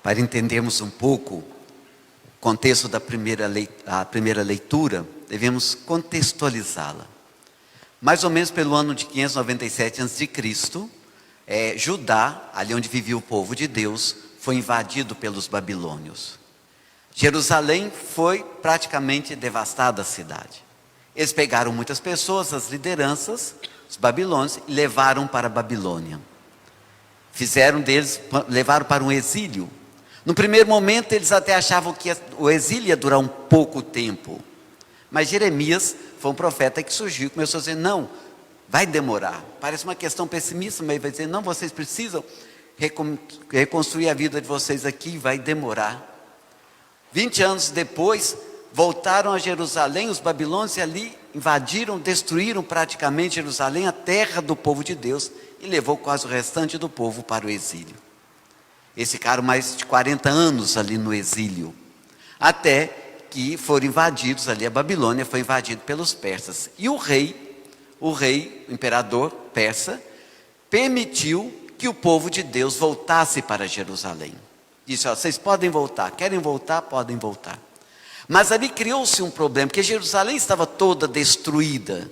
Para entendermos um pouco o contexto da primeira leitura, devemos contextualizá-la. Mais ou menos pelo ano de 597 a.C., Judá, ali onde vivia o povo de Deus, foi invadido pelos babilônios. Jerusalém foi praticamente devastada a cidade. Eles pegaram muitas pessoas, as lideranças, os babilônios, e levaram para a Babilônia. Levaram para um exílio. No primeiro momento eles até achavam que o exílio ia durar um pouco tempo. Mas Jeremias foi um profeta que surgiu e começou a dizer, não, vai demorar. Parece uma questão pessimista, mas ele vai dizer, não, vocês precisam reconstruir a vida de vocês aqui, vai demorar. 20 anos depois, voltaram a Jerusalém, os babilônios, e ali invadiram, destruíram praticamente Jerusalém, a terra do povo de Deus, e levou quase o restante do povo para o exílio. Eles ficaram mais de 40 anos ali no exílio, até que foram invadidos ali, a Babilônia foi invadida pelos persas. E o imperador persa, permitiu que o povo de Deus voltasse para Jerusalém. Disse, vocês podem voltar, querem voltar, podem voltar. Mas ali criou-se um problema, porque Jerusalém estava toda destruída.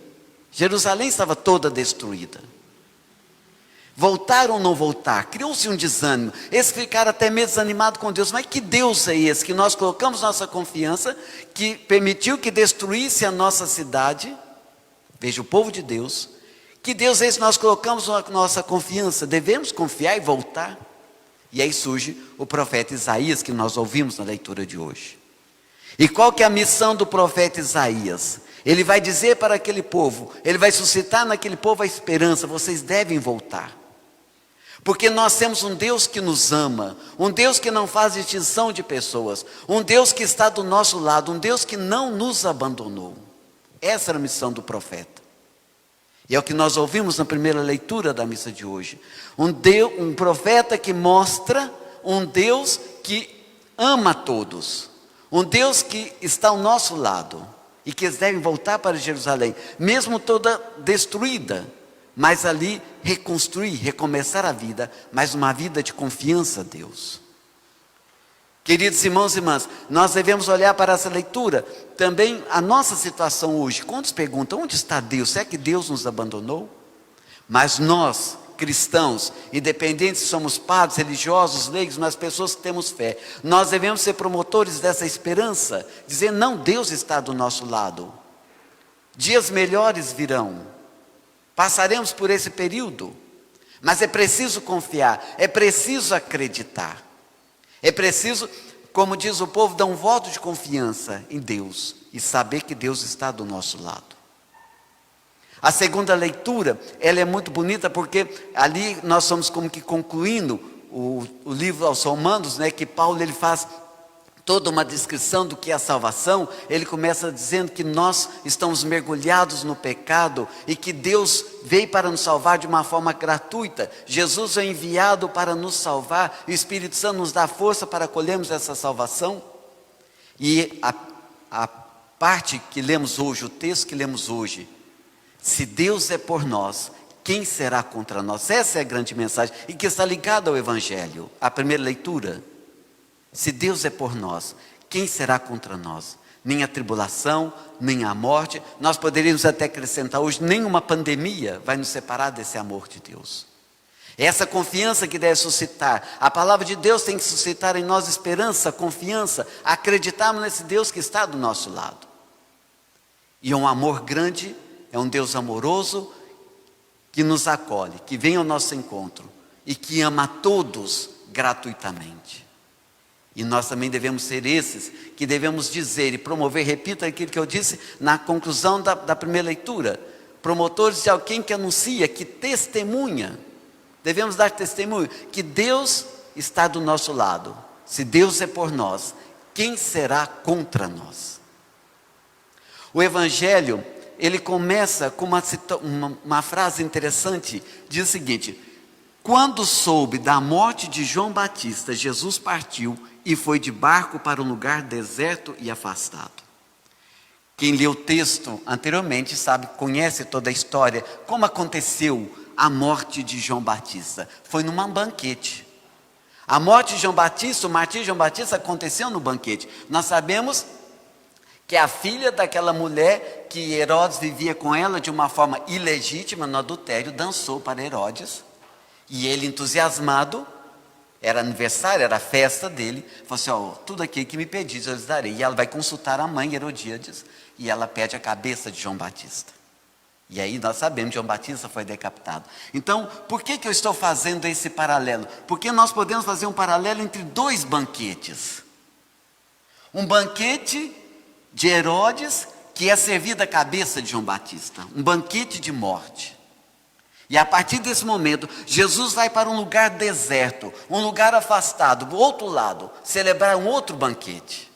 Voltar ou não voltar? Criou-se um desânimo. Eles ficaram até meio desanimados com Deus. Mas que Deus é esse que nós colocamos nossa confiança, que permitiu que destruísse a nossa cidade? Veja, o povo de Deus. Que Deus é esse que nós colocamos nossa confiança? Devemos confiar e voltar? E aí surge o profeta Isaías, que nós ouvimos na leitura de hoje. E qual que é a missão do profeta Isaías? Ele vai dizer para aquele povo, ele vai suscitar naquele povo a esperança, vocês devem voltar. Porque nós temos um Deus que nos ama, um Deus que não faz distinção de pessoas, um Deus que está do nosso lado, um Deus que não nos abandonou. Essa era a missão do profeta. E é o que nós ouvimos na primeira leitura da missa de hoje. Um profeta que mostra um Deus que ama todos, um Deus que está ao nosso lado, e que eles devem voltar para Jerusalém, mesmo toda destruída, mas ali reconstruir, recomeçar a vida, mas uma vida de confiança a Deus. Queridos irmãos e irmãs, nós devemos olhar para essa leitura, também a nossa situação hoje. Quantos perguntam, onde está Deus? Será que Deus nos abandonou? Mas nós, cristãos, independente se somos padres, religiosos, leigos, mas pessoas que temos fé, nós devemos ser promotores dessa esperança, dizer, não, Deus está do nosso lado. Dias melhores virão. Passaremos por esse período, mas é preciso confiar, é preciso acreditar, é preciso, como diz o povo, dar um voto de confiança em Deus e saber que Deus está do nosso lado. A segunda leitura, ela é muito bonita porque ali nós estamos como que concluindo o livro aos Romanos, que Paulo ele faz toda uma descrição do que é a salvação. Ele começa dizendo que nós estamos mergulhados no pecado e que Deus veio para nos salvar de uma forma gratuita. Jesus é enviado para nos salvar, e o Espírito Santo nos dá força para acolhermos essa salvação. E a parte que lemos hoje, o texto que lemos hoje, se Deus é por nós, quem será contra nós? Essa é a grande mensagem, e que está ligada ao Evangelho, a primeira leitura. Se Deus é por nós, quem será contra nós? Nem a tribulação, nem a morte. Nós poderíamos até acrescentar hoje, nenhuma pandemia vai nos separar desse amor de Deus. Essa confiança que deve suscitar. A palavra de Deus tem que suscitar em nós esperança, confiança, acreditarmos nesse Deus que está do nosso lado. E um amor grande, é um Deus amoroso, que nos acolhe, que vem ao nosso encontro e que ama a todos gratuitamente. E nós também devemos ser esses que devemos dizer e promover, repito aquilo que eu disse na conclusão da primeira leitura, promotores de alguém que anuncia, que testemunha, devemos dar testemunho, que Deus está do nosso lado. Se Deus é por nós, quem será contra nós? O Evangelho, ele começa com uma frase interessante, diz o seguinte: quando soube da morte de João Batista, Jesus partiu e foi de barco para um lugar deserto e afastado. Quem leu o texto anteriormente sabe, conhece toda a história, como aconteceu a morte de João Batista. Foi num banquete. A morte de João Batista, o martírio de João Batista aconteceu no banquete. Nós sabemos que a filha daquela mulher que Herodes vivia com ela de uma forma ilegítima, no adultério, dançou para Herodes. E ele, entusiasmado, era aniversário, era a festa dele, falou assim, ó, tudo aquilo que me pedis eu lhes darei. E ela vai consultar a mãe Herodíades, e ela pede a cabeça de João Batista. E aí nós sabemos que João Batista foi decapitado. Então, por que eu estou fazendo esse paralelo? Porque nós podemos fazer um paralelo entre dois banquetes. Um banquete de Herodes, que é servido a cabeça de João Batista. Um banquete de morte. E a partir desse momento, Jesus vai para um lugar deserto, um lugar afastado, do outro lado, celebrar um outro banquete,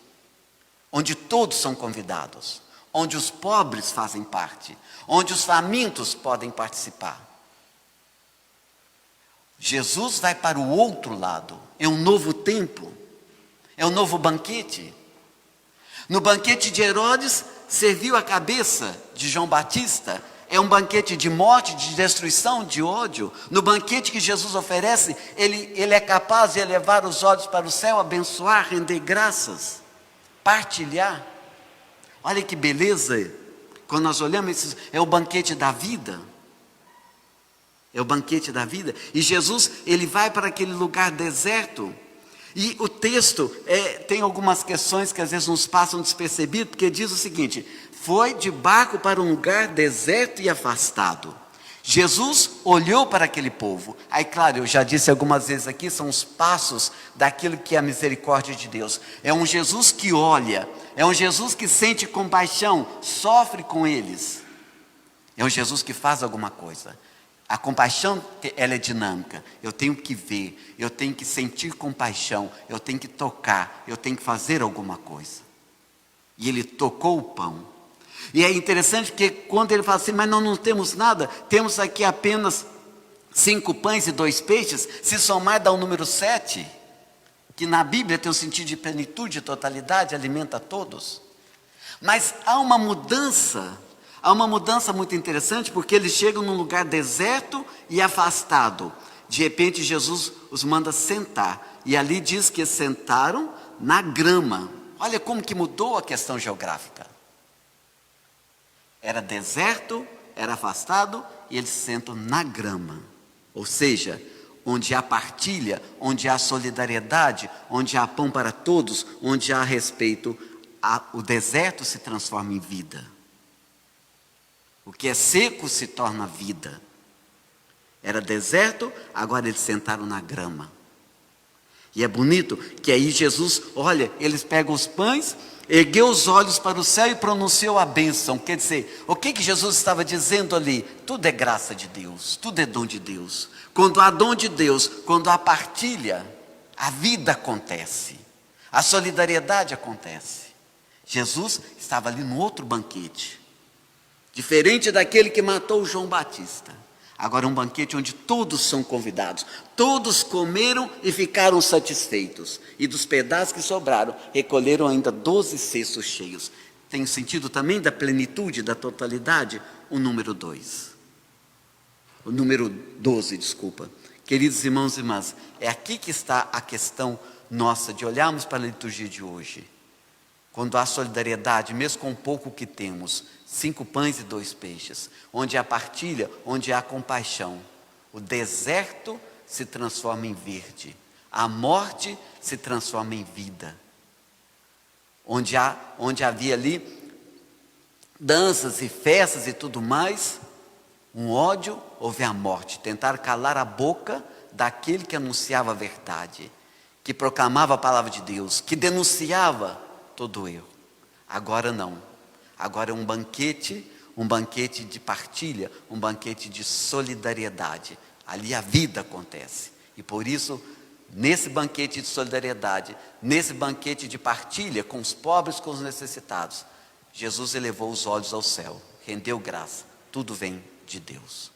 onde todos são convidados, onde os pobres fazem parte, onde os famintos podem participar. Jesus vai para o outro lado, é um novo tempo, é um novo banquete. No banquete de Herodes, serviu a cabeça de João Batista. É um banquete de morte, de destruição, de ódio. No banquete que Jesus oferece, ele é capaz de elevar os olhos para o céu, abençoar, render graças, partilhar. Olha que beleza, quando nós olhamos, é o banquete da vida. É o banquete da vida. E Jesus, ele vai para aquele lugar deserto. E o texto tem algumas questões que às vezes nos passam despercebido, porque diz o seguinte: foi de barco para um lugar deserto e afastado. Jesus olhou para aquele povo. Aí, claro, eu já disse algumas vezes aqui, são os passos daquilo que é a misericórdia de Deus. É um Jesus que olha, é um Jesus que sente compaixão, sofre com eles. É um Jesus que faz alguma coisa. A compaixão, ela é dinâmica. Eu tenho que ver, eu tenho que sentir compaixão, eu tenho que tocar, eu tenho que fazer alguma coisa. E ele tocou o pão. E é interessante porque quando ele fala assim, mas nós não temos nada, temos aqui apenas 5 pães e 2 peixes, se somar dá o número 7, que na Bíblia tem um sentido de plenitude, de totalidade, alimenta todos. Mas há uma mudança muito interessante, porque eles chegam num lugar deserto e afastado. De repente Jesus os manda sentar, e ali diz que sentaram na grama. Olha como que mudou a questão geográfica. Era deserto, era afastado, e eles sentam na grama. Ou seja, onde há partilha, onde há solidariedade, onde há pão para todos, onde há respeito, o deserto se transforma em vida. O que é seco se torna vida. Era deserto, agora eles sentaram na grama. E é bonito que aí Jesus, olha, eles pegam os pães, ergueu os olhos para o céu e pronunciou a bênção. Quer dizer, o que Jesus estava dizendo ali? Tudo é graça de Deus, tudo é dom de Deus. Quando há dom de Deus, quando há partilha, a vida acontece, a solidariedade acontece. Jesus estava ali no outro banquete, diferente daquele que matou João Batista. Agora um banquete onde todos são convidados. Todos comeram e ficaram satisfeitos. E dos pedaços que sobraram, recolheram ainda 12 cestos cheios. Tem o sentido também da plenitude, da totalidade, o número 2. O número 12, desculpa. Queridos irmãos e irmãs, é aqui que está a questão nossa de olharmos para a liturgia de hoje. Quando há solidariedade, mesmo com o pouco que temos, 5 pães e 2 peixes, onde há partilha, onde há compaixão, o deserto se transforma em verde, a morte se transforma em vida. Onde havia ali danças e festas e tudo mais, um ódio, houve a morte. Tentaram calar a boca daquele que anunciava a verdade, que proclamava a palavra de Deus, que denunciava todo erro. Agora não. Agora é um banquete de partilha, um banquete de solidariedade. Ali a vida acontece. E por isso, nesse banquete de solidariedade, nesse banquete de partilha com os pobres, com os necessitados, Jesus elevou os olhos ao céu, rendeu graça. Tudo vem de Deus.